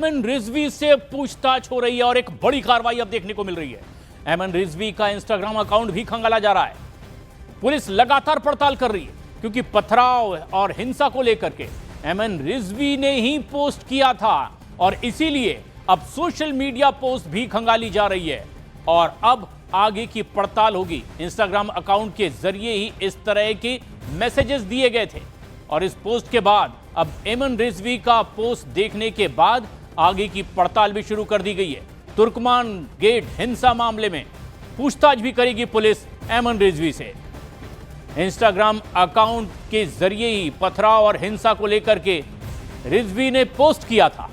एमन रिजवी से पूछताछ हो रही है और एक बड़ी कार्रवाई अब देखने को मिल रही है। एमन रिजवी का इंस्टाग्राम अकाउंट भी खंगाला जा रहा है। पुलिस लगातार पड़ताल कर रही है क्योंकि पथराव और हिंसा को लेकर के एमन रिजवी ने ही पोस्ट किया था और इसीलिए अब सोशल मीडिया पोस्ट भी खंगाली जा रही है और अब आगे की पड़ताल होगी। इंस्टाग्राम अकाउंट के जरिए ही इस तरह के मैसेजेस दिए गए थे और इस पोस्ट के बाद अब एमन रिजवी का पोस्ट देखने के बाद आगे की पड़ताल भी शुरू कर दी गई है। तुर्कमान गेट हिंसा मामले में पूछताछ भी करेगी पुलिस एमन रिजवी से। इंस्टाग्राम अकाउंट के जरिए ही पथराव और हिंसा को लेकर के रिजवी ने पोस्ट किया था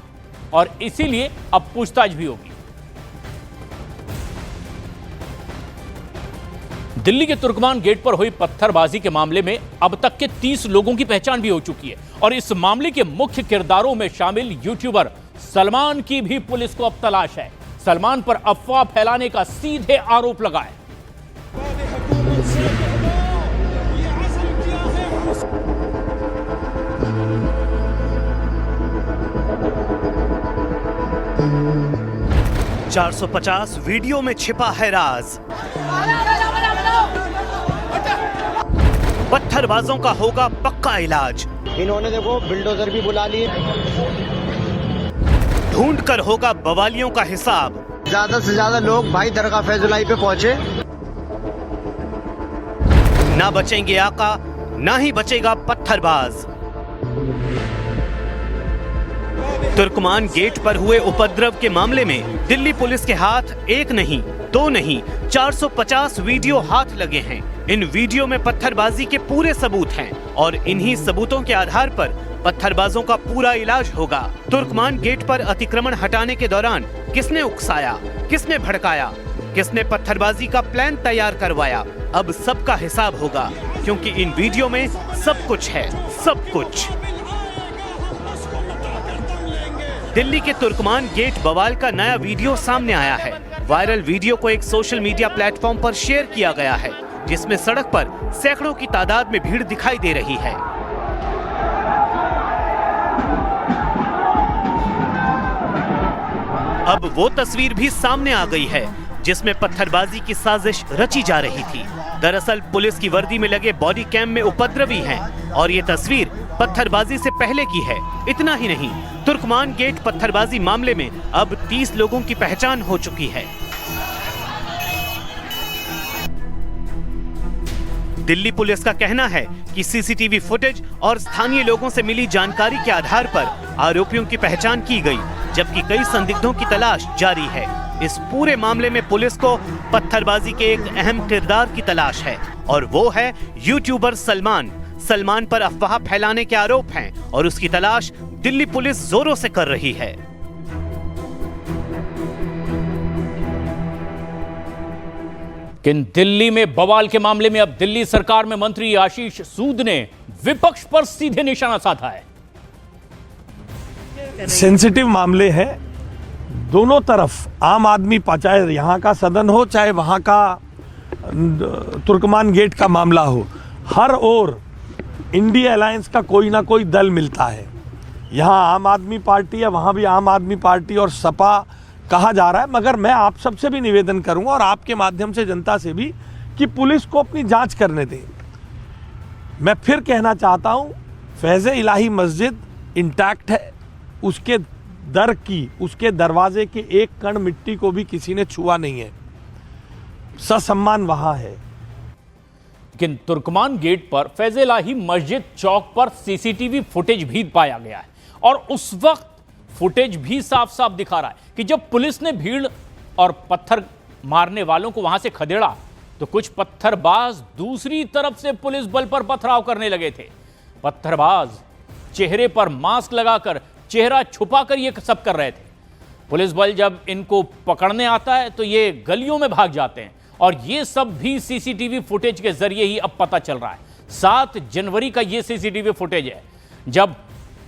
और इसीलिए अब पूछताछ भी होगी। दिल्ली के तुर्कमान गेट पर हुई पत्थरबाजी के मामले में अब तक के 30 लोगों की पहचान भी हो चुकी है और इस मामले के मुख्य किरदारों में शामिल यूट्यूबर सलमान की भी पुलिस को अब तलाश है। सलमान पर अफवाह फैलाने का सीधे आरोप लगा है। $450 वीडियो में छिपा है राज। पत्थरबाजों का होगा पक्का इलाज। इन्होंने देखो बिल्डोजर भी बुला लिए। ढूंढ कर होगा बवालियों का हिसाब। ज्यादा से ज्यादा लोग भाई दरगाह फैजुलाई पे पहुंचे। ना बचेंगे आका, ना ही बचेगा पत्थरबाज। तुर्कमान गेट पर हुए उपद्रव के मामले में दिल्ली पुलिस के हाथ एक नहीं, दो नहीं, 450 वीडियो हाथ लगे हैं। इन वीडियो में पत्थरबाजी के पूरे सबूत हैं और इन्हीं सबूतों के आधार पर पत्थरबाजों का पूरा इलाज होगा। तुर्कमान गेट पर अतिक्रमण हटाने के दौरान किसने उकसाया, किसने भड़काया, किसने पत्थरबाजी का प्लान तैयार करवाया, अब सबका हिसाब होगा क्योंकि इन वीडियो में सब कुछ है, सब कुछ। दिल्ली के तुर्कमान गेट बवाल का नया वीडियो सामने आया है। वायरल वीडियो को एक सोशल मीडिया प्लेटफॉर्म पर शेयर किया गया है जिसमें सड़क पर सैकड़ों की तादाद में भीड़ दिखाई दे रही है। अब वो तस्वीर भी सामने आ गई है जिसमें पत्थरबाजी की साजिश रची जा रही थी। दरअसल पुलिस की वर्दी में लगे बॉडी कैम में उपद्रवी हैं और ये तस्वीर पत्थरबाजी से पहले की है। इतना ही नहीं, तुर्कमान गेट पत्थरबाजी मामले में अब 30 लोगों की पहचान हो चुकी है। दिल्ली पुलिस का कहना है कि सीसीटीवी फुटेज और स्थानीय लोगों से मिली जानकारी के आधार पर आरोपियों की पहचान की गई, जबकि कई संदिग्धों की तलाश जारी है। इस पूरे मामले में पुलिस को पत्थरबाजी के एक अहम किरदार की तलाश है और वो है यूट्यूबर सलमान। सलमान पर अफवाह फैलाने के आरोप हैं और उसकी तलाश दिल्ली पुलिस जोरों से कर रही है। लेकिन दिल्ली में बवाल के मामले में अब दिल्ली सरकार में मंत्री आशीष सूद ने विपक्ष पर सीधे निशाना साधा है। सेंसिटिव मामले हैं दोनों तरफ। आम आदमी, चाहे यहाँ का सदन हो चाहे वहाँ का तुर्कमान गेट का मामला हो, हर ओर इंडिया अलायंस का कोई ना कोई दल मिलता है। यहाँ आम आदमी पार्टी है, वहाँ भी आम आदमी पार्टी और सपा कहा जा रहा है। मगर मैं आप सबसे भी निवेदन करूंगा और आपके माध्यम से जनता से भी कि पुलिस को अपनी जांच करने दें। मैं फिर कहना चाहता हूं, फैज़ इलाही मस्जिद इंटैक्ट है। उसके दर की, उसके दरवाजे के एक कण मिट्टी को भी किसी ने छुआ नहीं है। ससम्मान वहां है। लेकिन तुर्कमान गेट पर फैज़ इलाही मस्जिद चौक पर सीसीटीवी फुटेज भी पाया गया है और उस वक्त फुटेज भी साफ साफ दिखा रहा है कि जब पुलिस ने भीड़ और पत्थर मारने वालों को वहां से खदेड़ा तो कुछ पत्थरबाज दूसरी तरफ से पुलिस बल पर पथराव करने लगे थे। पत्थरबाज चेहरे पर मास्क लगाकर, चेहरा छुपाकर ये सब कर रहे थे। पुलिस बल जब इनको पकड़ने आता है तो ये गलियों में भाग जाते हैं और ये सब भी सीसीटीवी फुटेज के जरिए ही अब पता चल रहा है। 7 जनवरी का ये सीसीटीवी फुटेज है जब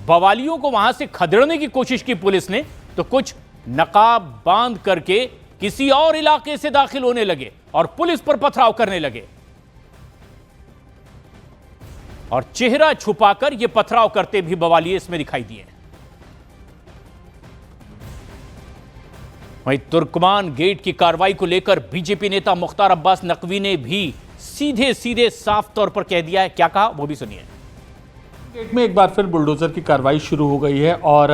बवालियों को वहां से खदेड़ने की कोशिश की पुलिस ने तो कुछ नकाब बांध करके किसी और इलाके से दाखिल होने लगे और पुलिस पर पथराव करने लगे और चेहरा छुपाकर ये पथराव करते भी बवालिए इसमें दिखाई दिए। वहीं तुर्कमान गेट की कार्रवाई को लेकर बीजेपी नेता मुख्तार अब्बास नकवी ने भी सीधे सीधे साफ तौर पर कह दिया है। क्या कहा वो भी सुनिए। गेट में एक बार फिर बुलडोजर की कार्रवाई शुरू हो गई है और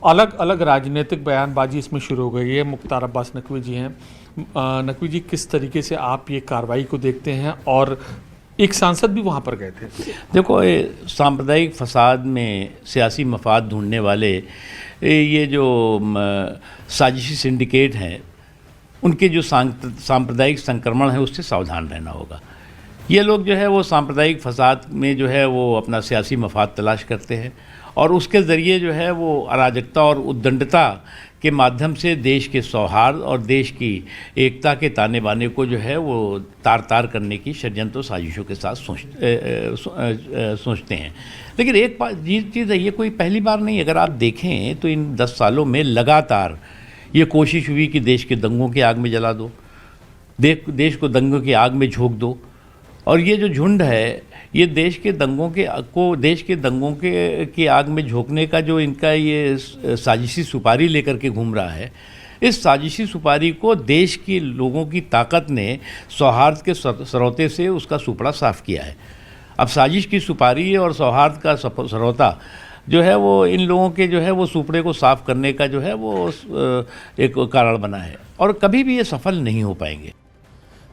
अलग अलग राजनीतिक बयानबाजी इसमें शुरू हो गई है। मुख्तार अब्बास नकवी जी हैं। नकवी जी, किस तरीके से आप ये कार्रवाई को देखते हैं? और एक सांसद भी वहाँ पर गए थे। देखो, सांप्रदायिक फसाद में सियासी मफाद ढूंढने वाले ये जो साजिशी सिंडिकेट हैं, उनके जो सांप्रदायिक संक्रमण है उससे सावधान रहना होगा। ये लोग जो है वो सांप्रदायिक फसाद में जो है वो अपना सियासी मफाद तलाश करते हैं और उसके ज़रिए जो है वो अराजकता और उद्दंडता के माध्यम से देश के सौहार्द और देश की एकता के ताने बाने को जो है वो तार तार करने की षड्यंत्र साजिशों के साथ सोचते हैं। लेकिन एक चीज़ है, ये कोई पहली बार नहीं। अगर आप देखें तो इन 10 सालों में लगातार ये कोशिश हुई कि देश के दंगों की आग में जला दो, देश को दंगों की आग में झोंक दो। और ये जो झुंड है, ये देश के दंगों की आग में झोंकने का जो इनका ये साजिशी सुपारी लेकर के घूम रहा है, इस साजिशी सुपारी को देश के लोगों की ताकत ने सौहार्द के सरौते से उसका सुपड़ा साफ किया है। अब साजिश की सुपारी और सौहार्द का सरौता जो है वो इन लोगों के जो है वो सुपड़े को साफ करने का जो है वो एक कारण बना है और कभी भी ये सफल नहीं हो पाएंगे।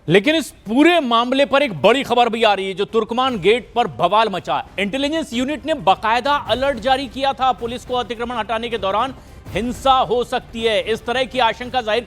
लेकिन इस पूरे मामले पर एक बड़ी खबर भी आ रही है, जो तुर्कमान गेट पर बवाल मचा। इंटेलिजेंस यूनिट ने बाकायदा अलर्ट जारी किया था पुलिस को अतिक्रमण हटाने के दौरान हिंसा हो सकती है, इस तरह की आशंका जाहिर